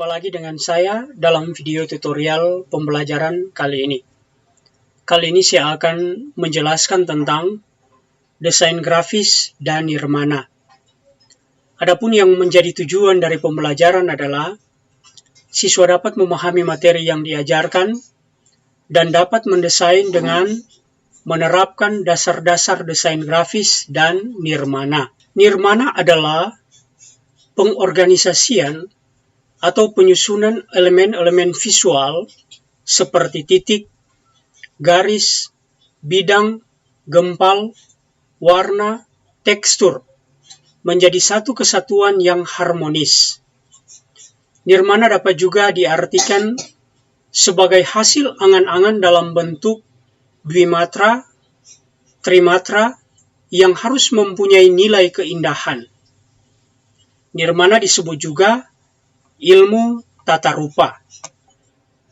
Jumpa lagi dengan saya dalam video tutorial pembelajaran kali ini. Kali ini saya akan menjelaskan tentang desain grafis dan nirmana. Adapun yang menjadi tujuan dari pembelajaran adalah siswa dapat memahami materi yang diajarkan dan dapat mendesain dengan menerapkan dasar-dasar desain grafis dan nirmana. Nirmana adalah pengorganisasian atau penyusunan elemen-elemen visual seperti titik, garis, bidang, gempal, warna, tekstur menjadi satu kesatuan yang harmonis. Nirmana dapat juga diartikan sebagai hasil angan-angan dalam bentuk dwimatra, trimatra yang harus mempunyai nilai keindahan. Nirmana disebut juga ilmu tata rupa.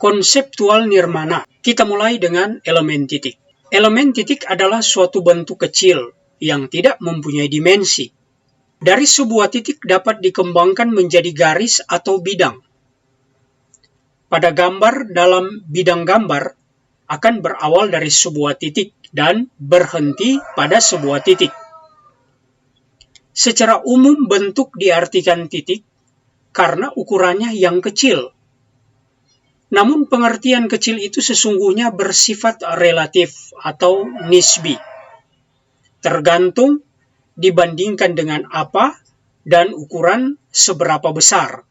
Konseptual nirmana. Kita mulai dengan elemen titik. Elemen titik adalah suatu bentuk kecil yang tidak mempunyai dimensi. Dari sebuah titik dapat dikembangkan menjadi garis atau bidang. Pada gambar dalam bidang gambar akan berawal dari sebuah titik dan berhenti pada sebuah titik. Secara umum bentuk diartikan titik karena ukurannya yang kecil. Namun pengertian kecil itu sesungguhnya bersifat relatif atau nisbi. Tergantung dibandingkan dengan apa dan ukuran seberapa besar.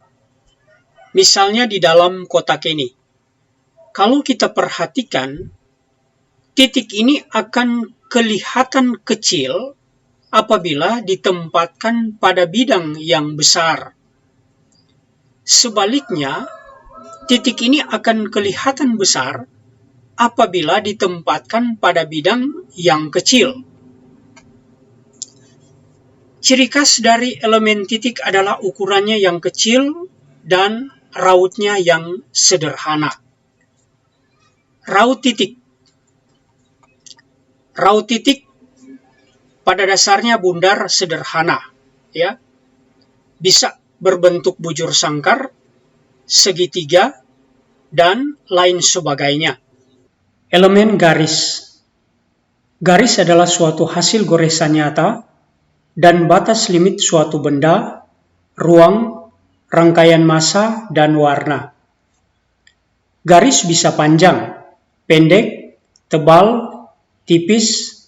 Misalnya di dalam kotak ini. Kalau kita perhatikan, titik ini akan kelihatan kecil apabila ditempatkan pada bidang yang besar. Sebaliknya, titik ini akan kelihatan besar apabila ditempatkan pada bidang yang kecil. Ciri khas dari elemen titik adalah ukurannya yang kecil dan rautnya yang sederhana. Raut titik. Raut titik pada dasarnya bundar sederhana, ya. Bisa berbentuk bujur sangkar, segitiga, dan lain sebagainya. Elemen garis. Garis adalah suatu hasil goresan nyata dan batas limit suatu benda, ruang, rangkaian massa, dan warna. Garis bisa panjang, pendek, tebal, tipis,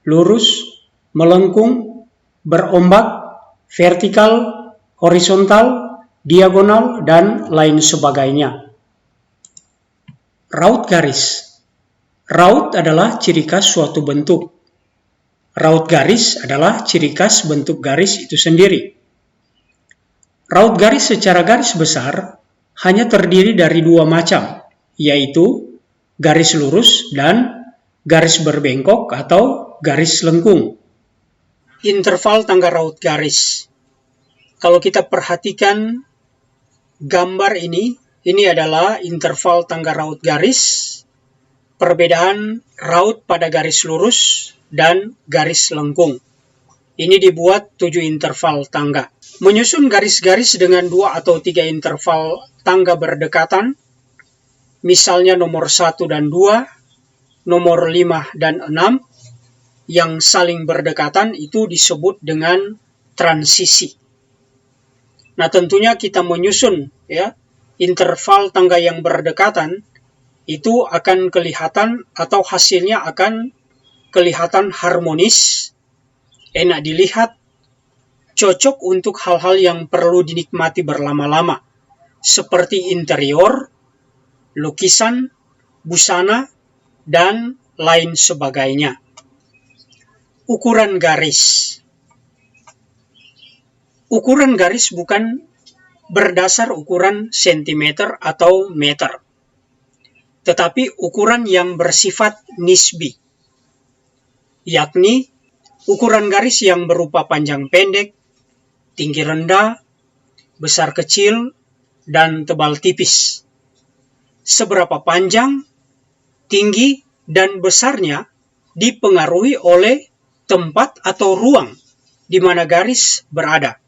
lurus, melengkung, berombak, vertikal, horizontal, diagonal, dan lain sebagainya. Raut garis. Raut adalah ciri khas suatu bentuk. Raut garis adalah ciri khas bentuk garis itu sendiri. Raut garis secara garis besar hanya terdiri dari dua macam, yaitu garis lurus dan garis berbengkok atau garis lengkung. Interval tangga raut garis. Kalau kita perhatikan gambar ini adalah interval tangga raut garis, perbedaan raut pada garis lurus dan garis lengkung. Ini dibuat 7 interval tangga. Menyusun garis-garis dengan 2 atau 3 interval tangga berdekatan, misalnya nomor 1 dan 2, nomor 5 dan 6, yang saling berdekatan itu disebut dengan transisi. Nah, tentunya kita menyusun interval tangga yang berdekatan itu akan kelihatan atau hasilnya akan kelihatan harmonis, enak dilihat, cocok untuk hal-hal yang perlu dinikmati berlama-lama, seperti interior, lukisan, busana, dan lain sebagainya. Ukuran garis. Ukuran garis bukan berdasar ukuran sentimeter atau meter, tetapi ukuran yang bersifat nisbi, yakni ukuran garis yang berupa panjang pendek, tinggi rendah, besar kecil, dan tebal tipis. Seberapa panjang, tinggi, dan besarnya dipengaruhi oleh tempat atau ruang di mana garis berada.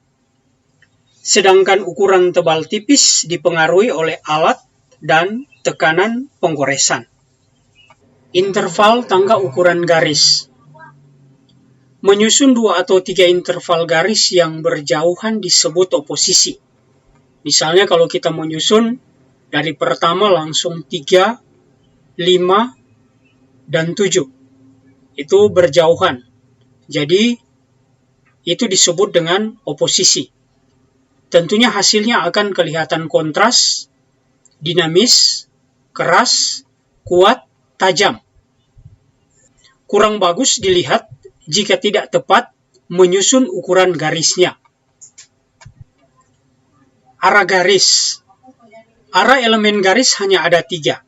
sedangkan ukuran tebal tipis dipengaruhi oleh alat dan tekanan penggoresan. Interval tangga ukuran garis. Menyusun 2 atau 3 interval garis yang berjauhan disebut oposisi. Misalnya kalau kita menyusun dari pertama langsung 3, 5, dan 7. Itu berjauhan. Jadi, itu disebut dengan oposisi. Tentunya hasilnya akan kelihatan kontras, dinamis, keras, kuat, tajam. Kurang bagus dilihat jika tidak tepat menyusun ukuran garisnya. Arah garis. Arah elemen garis hanya ada 3,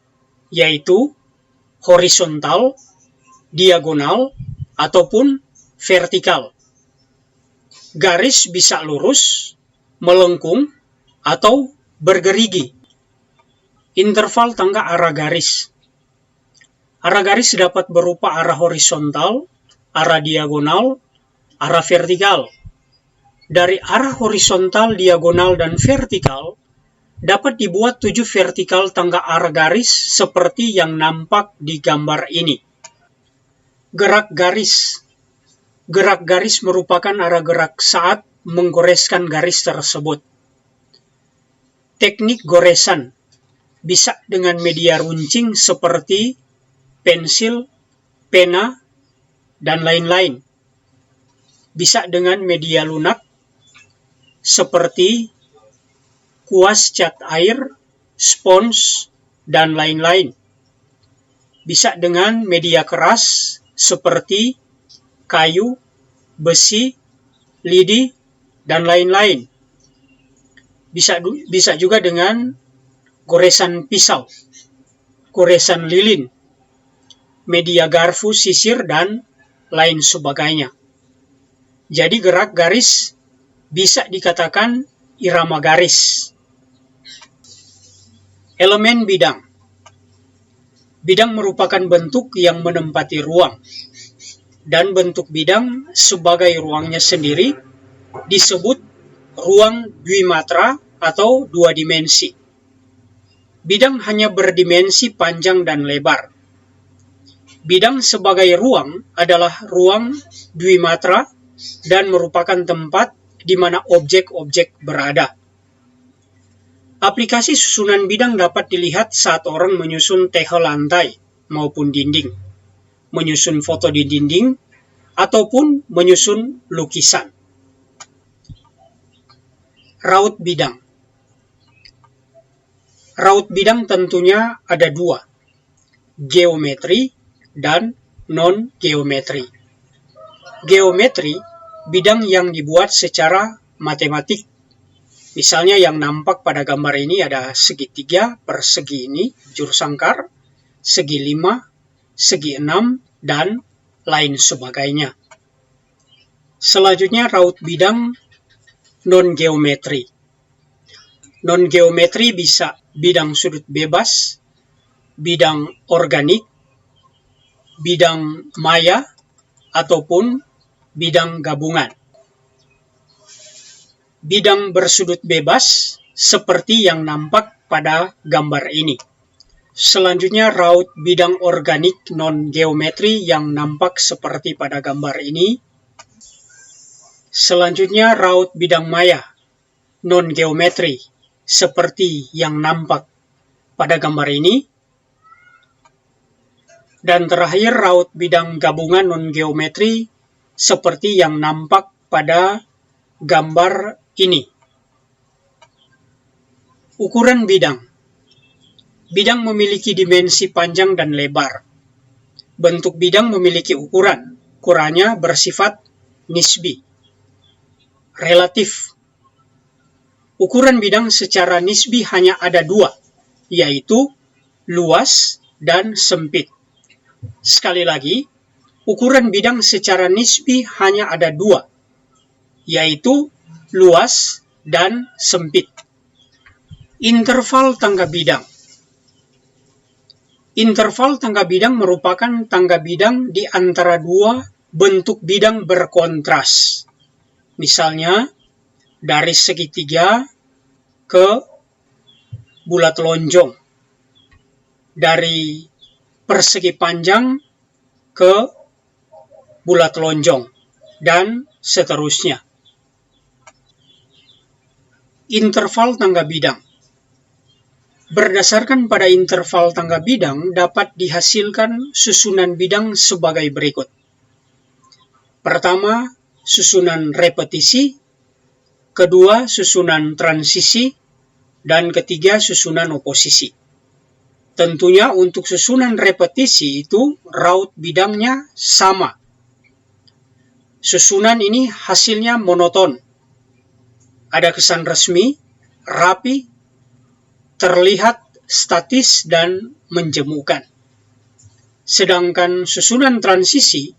yaitu horizontal, diagonal, ataupun vertikal. Garis bisa lurus, melengkung, atau bergerigi. Interval tangga arah garis. Arah garis dapat berupa arah horizontal, arah diagonal, arah vertikal. Dari arah horizontal, diagonal, dan vertikal, dapat dibuat 7 vertikal tangga arah garis seperti yang nampak di gambar ini. Gerak garis. Gerak garis merupakan arah gerak saat menggoreskan garis tersebut. Teknik goresan bisa dengan media runcing seperti pensil, pena, dan lain-lain. Bisa dengan media lunak seperti kuas cat air, spons, dan lain-lain. Bisa dengan media keras seperti kayu, besi, lidi, dan lain-lain. Bisa juga dengan goresan pisau, goresan lilin, media garpu, sisir, dan lain sebagainya. Jadi gerak garis bisa dikatakan irama garis. Elemen bidang. Bidang merupakan bentuk yang menempati ruang. Dan bentuk bidang sebagai ruangnya sendiri disebut ruang dwimatra atau 2 dimensi. Bidang hanya berdimensi panjang dan lebar. Bidang sebagai ruang adalah ruang dwimatra dan merupakan tempat di mana objek-objek berada. Aplikasi susunan bidang dapat dilihat saat orang menyusun tehel lantai maupun dinding, menyusun foto di dinding, ataupun menyusun lukisan. Raut bidang. Raut bidang tentunya ada 2, geometri dan non-geometri. Geometri, bidang yang dibuat secara matematik. Misalnya yang nampak pada gambar ini ada segitiga, persegi ini, jur sangkar, segi 5, segi 6, dan lain sebagainya. Selanjutnya raut bidang non-geometri. Non-geometri bisa bidang sudut bebas, bidang organik, bidang maya, ataupun bidang gabungan. Bidang bersudut bebas seperti yang nampak pada gambar ini. Selanjutnya raut bidang organik non-geometri yang nampak seperti pada gambar ini. Selanjutnya raut bidang maya non-geometri seperti yang nampak pada gambar ini. Dan terakhir raut bidang gabungan non-geometri seperti yang nampak pada gambar ini. Ukuran bidang. Bidang memiliki dimensi panjang dan lebar. Bentuk bidang memiliki ukuran. Ukurannya bersifat nisbi, relatif. Ukuran bidang secara nisbi hanya ada 2, yaitu luas dan sempit. Sekali lagi, ukuran bidang secara nisbi hanya ada 2, yaitu luas dan sempit. Interval tangga bidang. Interval tangga bidang merupakan tangga bidang di antara 2 bentuk bidang berkontras. Misalnya, dari segitiga ke bulat lonjong, dari persegi panjang ke bulat lonjong, dan seterusnya. Interval tangga bidang. Berdasarkan pada interval tangga bidang dapat dihasilkan susunan bidang sebagai berikut. Pertama, susunan repetisi, kedua, susunan transisi, dan ketiga, susunan oposisi. Tentunya untuk susunan repetisi itu raut bidangnya sama. Susunan ini hasilnya monoton. Ada kesan resmi, rapi, terlihat statis dan menjemukan. Sedangkan susunan transisi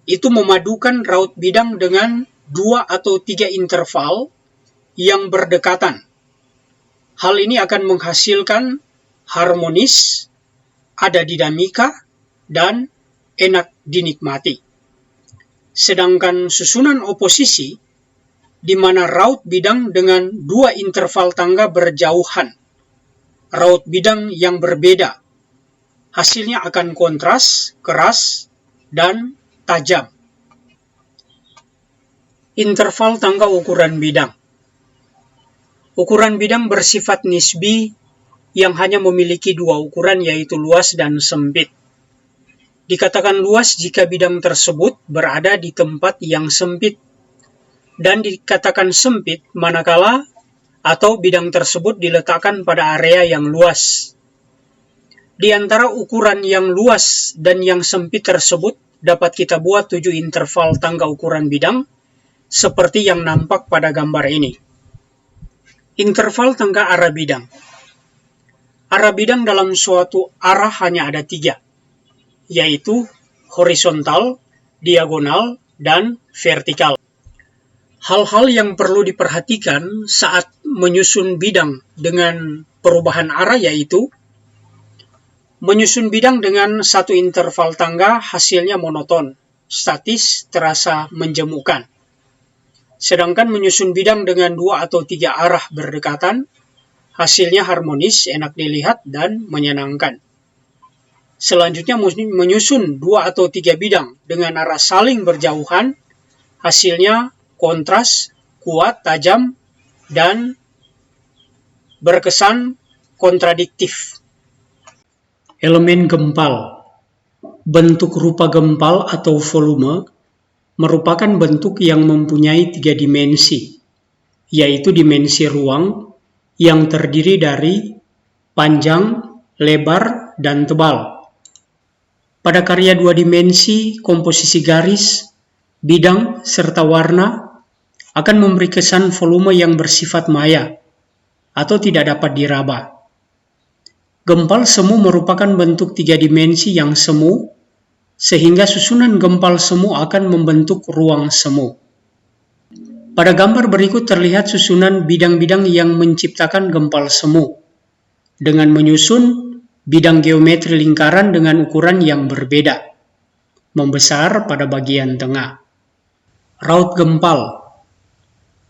itu memadukan raut bidang dengan 2 atau 3 interval yang berdekatan. Hal ini akan menghasilkan harmonis, ada dinamika, dan enak dinikmati. Sedangkan susunan oposisi, di mana raut bidang dengan 2 interval tangga berjauhan, raut bidang yang berbeda, hasilnya akan kontras, keras, dan tajam. Interval tangga ukuran bidang. Ukuran bidang bersifat nisbi yang hanya memiliki 2 ukuran, yaitu luas dan sempit. Dikatakan luas jika bidang tersebut berada di tempat yang sempit, dan dikatakan sempit manakala atau bidang tersebut diletakkan pada area yang luas. Di antara ukuran yang luas dan yang sempit tersebut dapat kita buat 7 interval tangga ukuran bidang seperti yang nampak pada gambar ini. Interval tangga arah bidang. Arah bidang dalam suatu arah hanya ada 3, yaitu horizontal, diagonal, dan vertikal. Hal-hal yang perlu diperhatikan saat menyusun bidang dengan perubahan arah yaitu menyusun bidang dengan 1 interval tangga hasilnya monoton, statis, terasa menjemukan. Sedangkan menyusun bidang dengan 2 atau 3 arah berdekatan, hasilnya harmonis, enak dilihat, dan menyenangkan. Selanjutnya menyusun 2 atau 3 bidang dengan arah saling berjauhan, hasilnya kontras, kuat, tajam, dan berkesan kontradiktif. Elemen gempal. Bentuk rupa gempal atau volume merupakan bentuk yang mempunyai 3 dimensi, yaitu dimensi ruang yang terdiri dari panjang, lebar, dan tebal. Pada karya 2 dimensi, komposisi garis, bidang, serta warna akan memberi kesan volume yang bersifat maya atau tidak dapat diraba. Gempal semu merupakan bentuk 3 dimensi yang semu, sehingga susunan gempal semu akan membentuk ruang semu. Pada gambar berikut terlihat susunan bidang-bidang yang menciptakan gempal semu, dengan menyusun bidang geometri lingkaran dengan ukuran yang berbeda, membesar pada bagian tengah. Raut gempal.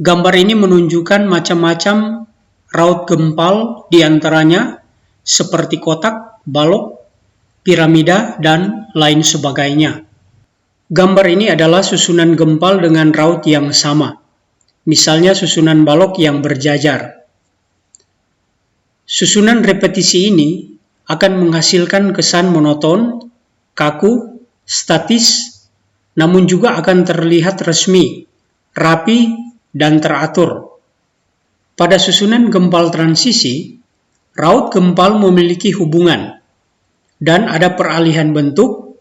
Gambar ini menunjukkan macam-macam raut gempal, diantaranya seperti kotak, balok, piramida, dan lain sebagainya. Gambar ini adalah susunan gempal dengan raut yang sama, misalnya susunan balok yang berjajar. Susunan repetisi ini akan menghasilkan kesan monoton, kaku, statis, namun juga akan terlihat resmi, rapi, dan teratur. Pada susunan gempal transisi, raut gempal memiliki hubungan, dan ada peralihan bentuk,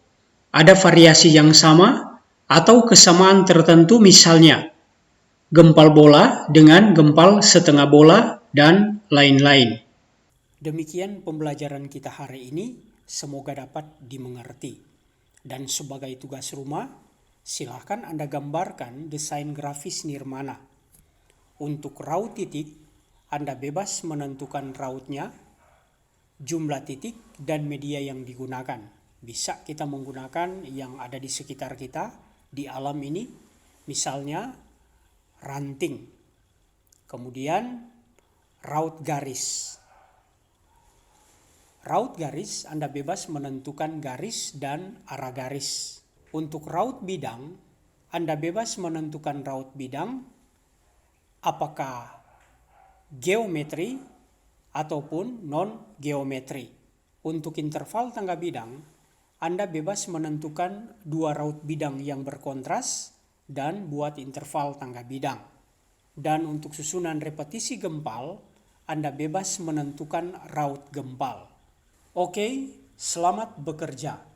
ada variasi yang sama, atau kesamaan tertentu, misalnya gempal bola dengan gempal setengah bola, dan lain-lain. Demikian pembelajaran kita hari ini, semoga dapat dimengerti. Dan sebagai tugas rumah, silahkan Anda gambarkan desain grafis nirmana. Untuk raut titik, Anda bebas menentukan rautnya, jumlah titik, dan media yang digunakan. Bisa kita menggunakan yang ada di sekitar kita, di alam ini, misalnya ranting, Kemudian raut garis. Raut garis, Anda bebas menentukan garis dan arah garis. Untuk raut bidang, Anda bebas menentukan raut bidang apakah geometri ataupun non-geometri. Untuk interval tangga bidang, Anda bebas menentukan dua raut bidang yang berkontras dan buat interval tangga bidang. Dan untuk susunan repetisi gempal, Anda bebas menentukan raut gempal. Oke, selamat bekerja.